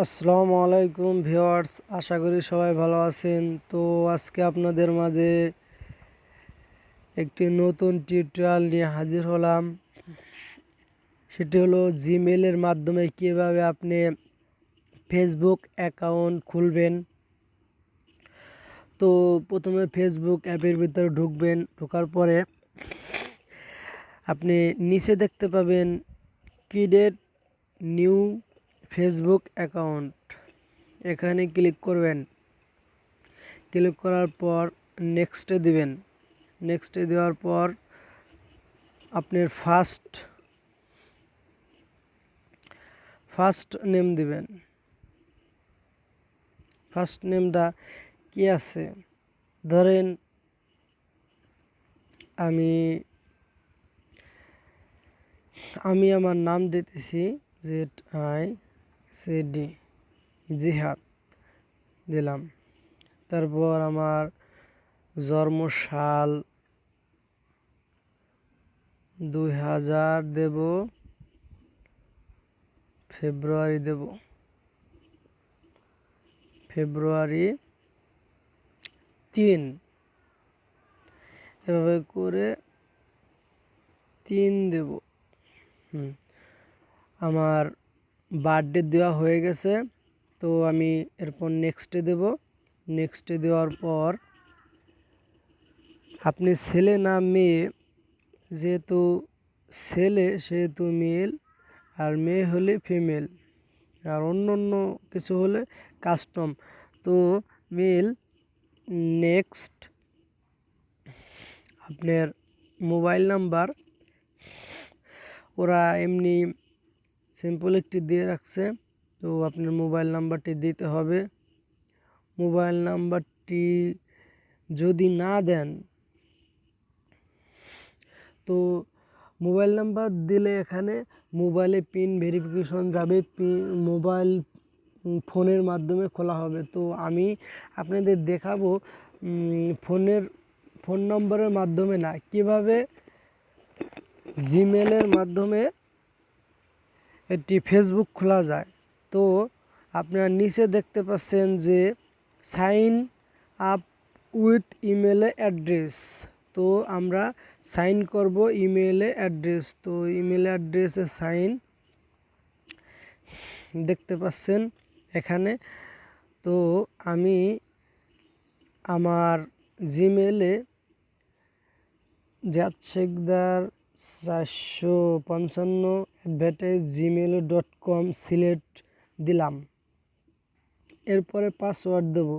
আসসালামু আলাইকুম ভিউয়ার্স, আশা করি সবাই ভালো আছেন। তো আজকে আপনাদের মাঝে একটি নতুন টিউটোরিয়াল নিয়ে হাজির হলাম। সেটি হলো জিমেলের মাধ্যমে কিভাবে আপনি ফেসবুক অ্যাকাউন্ট খুলবেন। তো প্রথমে ফেসবুক অ্যাপের ভিতরে ঢুকবেন। ঢোকার পরে আপনি নিচে দেখতে পাবেন ক্রিয়েট নিউ ফেসবুক অ্যাকাউন্ট, এখানে ক্লিক করবেন। ক্লিক করার পর নেক্সটে দিবেন। নেক্সটে দেওয়ার পর আপনার ফার্স্ট নেম দিবেন। ফার্স্ট নেমটা কি আছে, ধরেন আমি আমি আমার নাম দিতেছি ZICD, জিহাদ দিলাম। তারপর আমার জন্মসাল 2000 দেব, ফেব্রুয়ারি দেব, ফেব্রুয়ারি 3, এভাবে করে 3 দেব। আমার বার্থডে দেওয়া হয়ে গেছে, তো আমি এরপর নেক্সটে দেব। নেক্সটে দেওয়ার পর আপনি ছেলে না মেয়ে, যেহেতু ছেলে সেহেতু মেল, আর মেয়ে হলে ফিমেল, আর অন্য অন্য কিছু হলে কাস্টম। তো মেল। নেক্সট আপনার মোবাইল নাম্বার ওরা এমনি সিম্পল একটি দিয়ে রাখছে, তো আপনার মোবাইল নাম্বারটি দিতে হবে। মোবাইল নাম্বারটি যদি না দেন, তো মোবাইল নাম্বার দিলে এখানে মোবাইলে পিন ভেরিফিকেশন যাবে, মোবাইল ফোনের মাধ্যমে খোলা হবে। তো আমি আপনাদের দেখাবো ফোন নম্বরের মাধ্যমে না, কিভাবে জিমেলের মাধ্যমে একটি ফেসবুক খোলা যায়। তো আপনারা নিচে দেখতে পাচ্ছেন যে sign up with email address. তো আমরা সাইন করব ইমেলে অ্যাড্রেস। তো ইমেল অ্যাড্রেসে সাইন দেখতে পাচ্ছেন এখানে। তো আমি আমার জিমেলে জাদ শেখদার 455@gmail.com সিলেক্ট দিলাম। এরপরে পাসওয়ার্ড দেব।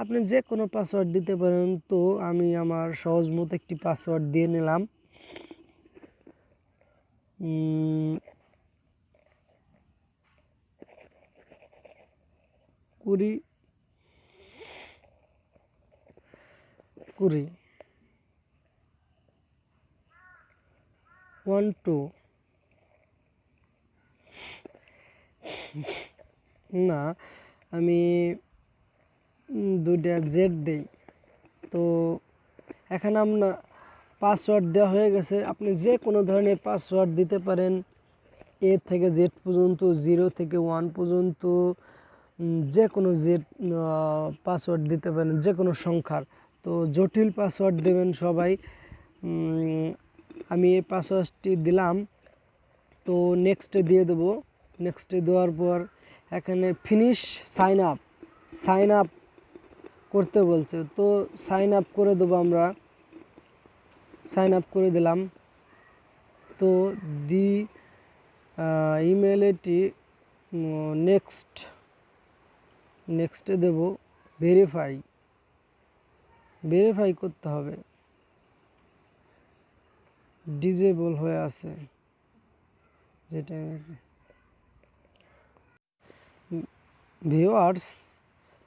আপনি যে কোনো পাসওয়ার্ড দিতে পারেন, তো আমি আমার সহজ মতো একটি পাসওয়ার্ড দিয়ে নিলাম। কুড়ি 12 না, আমি 2টা জেড দেই। তো এখানে আমরা পাসওয়ার্ড দেওয়া হয়ে গেছে। আপনি যে কোনো ধরনের পাসওয়ার্ড দিতে পারেন, A থেকে Z পর্যন্ত, 0 থেকে 1 পর্যন্ত, যে কোনো পাসওয়ার্ড দিতে পারেন, যে কোনো সংখ্যার। তো জটিল পাসওয়ার্ড দেবেন সবাই। আমি এই পাসওয়ার্ডটি দিলাম। তো নেক্সটে দিয়ে দেবো। নেক্সটে দেওয়ার পর এখানে ফিনিশ সাইন আপ করতে বলছে, তো সাইন আপ করে দেবো। আমরা সাইন আপ করে দিলাম। তো ইমেল আইডি নেক্সটে দেব। ভেরিফাই করতে হবে, ডিজেবল হয়ে আছে যেটা। ভিউয়ার্স,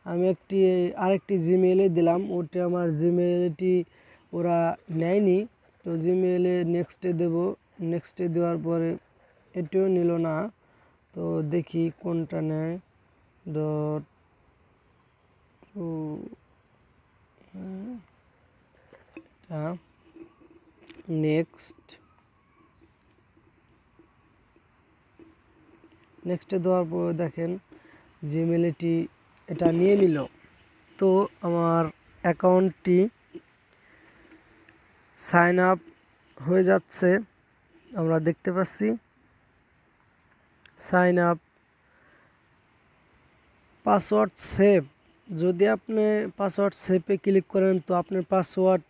আমি আরেকটি জিমেলে দিলাম, ওটা আমার জিমেলটি ওরা নেয়নি। তো জিমেলে নেক্সটে দেব। নেক্সটে দেওয়ার পরে এটিও নিল না। তো দেখি কোনটা নেয়। ডট নেক্সটে দেওয়ার পরে দেখেন জিমেলটি এটা নিয়ে নিল। তো আমার অ্যাকাউন্টটি সাইন আপ হয়ে যাচ্ছে, আমরা দেখতে পাচ্ছি সাইন আপ, পাসওয়ার্ড সেভ। যদি আপনি পাসওয়ার্ড সেভে ক্লিক করেন তো আপনার পাসওয়ার্ড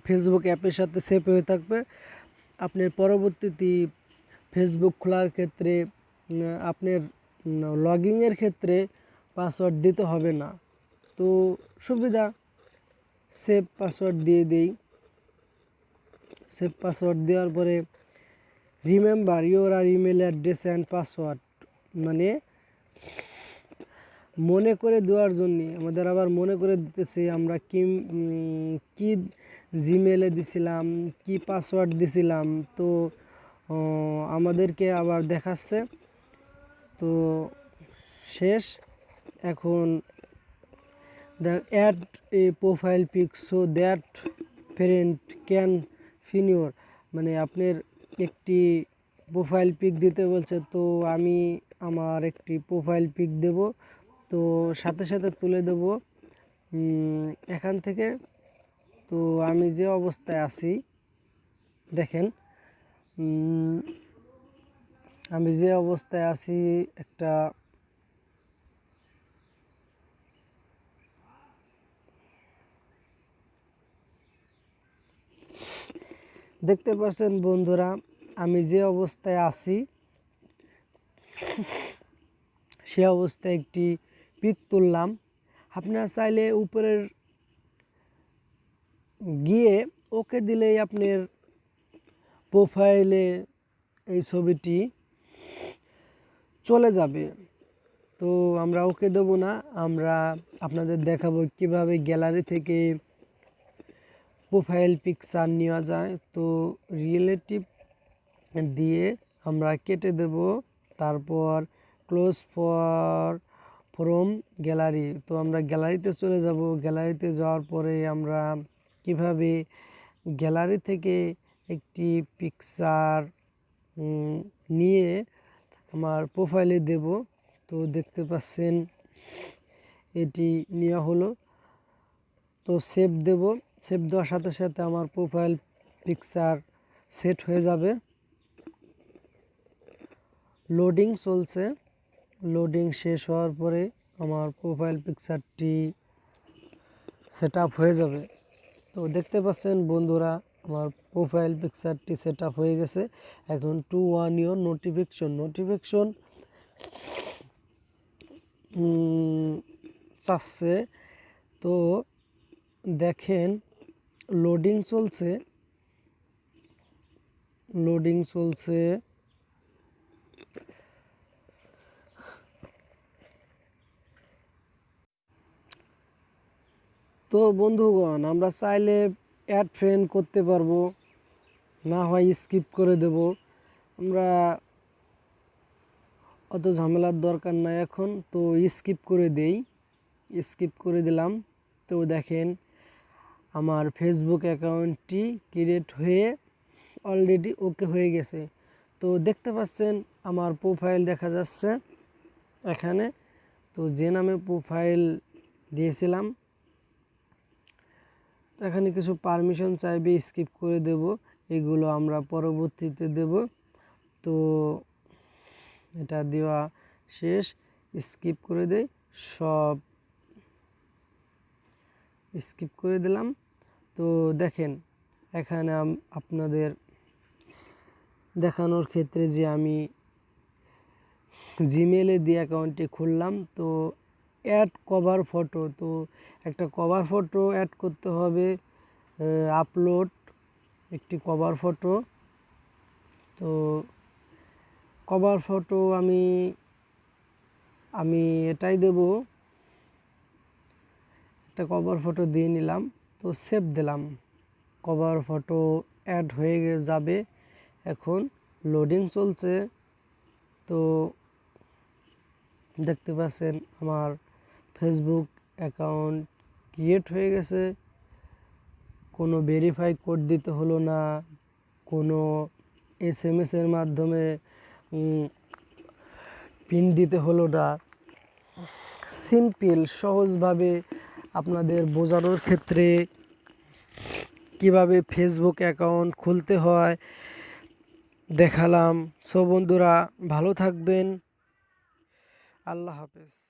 ফেসবুক অ্যাপের সাথে সেভ হয়ে থাকবে। আপনি পরবর্তীতে ফেসবুক খোলার ক্ষেত্রে আপনার লগইনের ক্ষেত্রে পাসওয়ার্ড দিতে হবে না। তো সুবিধা, সেভ পাসওয়ার্ড দিয়ে দেই। সেভ পাসওয়ার্ড দেওয়ার পরে রিমেম্বার ইউর আর ইমেল অ্যাড্রেস অ্যান্ড পাসওয়ার্ড, মানে মনে করে দেওয়ার জন্যে আমাদের আবার মনে করে দিতেছে আমরা কি জিমেলে দিছিলাম, কি পাসওয়ার্ড দিছিলাম। তো আমাদেরকে আবার দেখাচ্ছে। তো শেষ। এখন add a profile pic so that friend can find you, মানে আপনার একটি প্রোফাইল পিক দিতে বলছে। তো আমি আমার একটি প্রোফাইল পিক দেব, তো সাথে সাথে তুলে দেব এখান থেকে। তো আমি যে অবস্থায় আছি দেখেন, আমি যে অবস্থায় আছি একটা দেখতে পাচ্ছেন বন্ধুরা, আমি যে অবস্থায় আছি সে অবস্থায় একটি পিক তুললাম। আপনারা চাইলে উপরের গিয়ে ওকে দিলেই আপনার প্রোফাইলে এই ছবিটি চলে যাবে। তো আমরা ওকে দেবো না, আমরা আপনাদের দেখাবো কিভাবে গ্যালারি থেকে প্রোফাইল পিকচার নেওয়া যায়। তো রিলেটিভ দিয়ে আমরা কেটে দেব, তারপর ক্লোজ ফ্রম গ্যালারি। তো আমরা গ্যালারিতে চলে যাব। গ্যালারিতে যাওয়ার পরে আমরা কিভাবে গ্যালারি থেকে একটি পিকচার নিয়ে আমার প্রোফাইলে দেব। তো দেখতে পাচ্ছেন এটি নেওয়া হলো। তো সেভ দেব, সেভ দেওয়ার সাথে সাথে আমার প্রোফাইল পিকচার সেট হয়ে যাবে। লোডিং চলছে, লোডিং শেষ হওয়ার পরে আমার প্রোফাইল পিকচারটি সেট আপ হয়ে যাবে। তো দেখতে পাচ্ছেন বন্ধুরা, আমার প্রোফাইল পিকচারটি সেট আপ হয়ে গেছে। এখন টু ওয়ান ইউর নোটিফিকেশন চাচ্ছে। তো দেখেন লোডিং চলছে, লোডিং চলছে। তো বন্ধুগণ, আমরা চাইলে অ্যাড ফ্রেন্ড করতে পারবো, না হয় স্কিপ করে দেব। আমরা অত ঝামেলার দরকার নাই এখন। তো স্কিপ করে দেই, স্কিপ করে দিলাম। তো দেখেন আমার ফেসবুক অ্যাকাউন্টটি ক্রিয়েট হয়ে অলরেডি ওকে হয়ে গেছে। তো দেখতে পাচ্ছেন আমার প্রোফাইল দেখা যাচ্ছে এখানে। তো যে নামে প্রোফাইল দিয়েছিলাম, তো এখানে কিছু পারমিশন চাইবে, স্কিপ করে দেব, এগুলো আমরা পরবর্তীতে দেব। তো এটা দেওয়া শেষ, স্কিপ করে দেই, সব স্কিপ করে দিলাম। তো দেখেন এখানে আপনাদের দেখানোর ক্ষেত্রে যে আমি জিমেলে দিয়ে অ্যাকাউন্টটি খুললাম। তো অ্যাড কভার ফটো, তো একটা কভার ফটো অ্যাড করতে হবে, আপলোড একটি কভার ফটো। তো কভার ফটো আমি এটাই দেব, একটা কভার ফটো দিয়ে নিলাম। তো সেভ দিলাম, কভার ফটো অ্যাড হয়ে যাবে। এখন লোডিং চলছে। তো দেখতে পাচ্ছেন আমার ফেসবুক অ্যাকাউন্ট ক্রিয়েট হয়ে গেছে, কোনো ভেরিফাই কোড দিতে হলো না, কোনো SMS এর মাধ্যমে পিন দিতে হলো না। সিম্পল সহজভাবে আপনাদের বোঝানোর ক্ষেত্রে কিভাবে ফেসবুক অ্যাকাউন্ট খুলতে হয় দেখালাম। সো বন্ধুরা ভালো থাকবেন, আল্লাহ হাফেজ।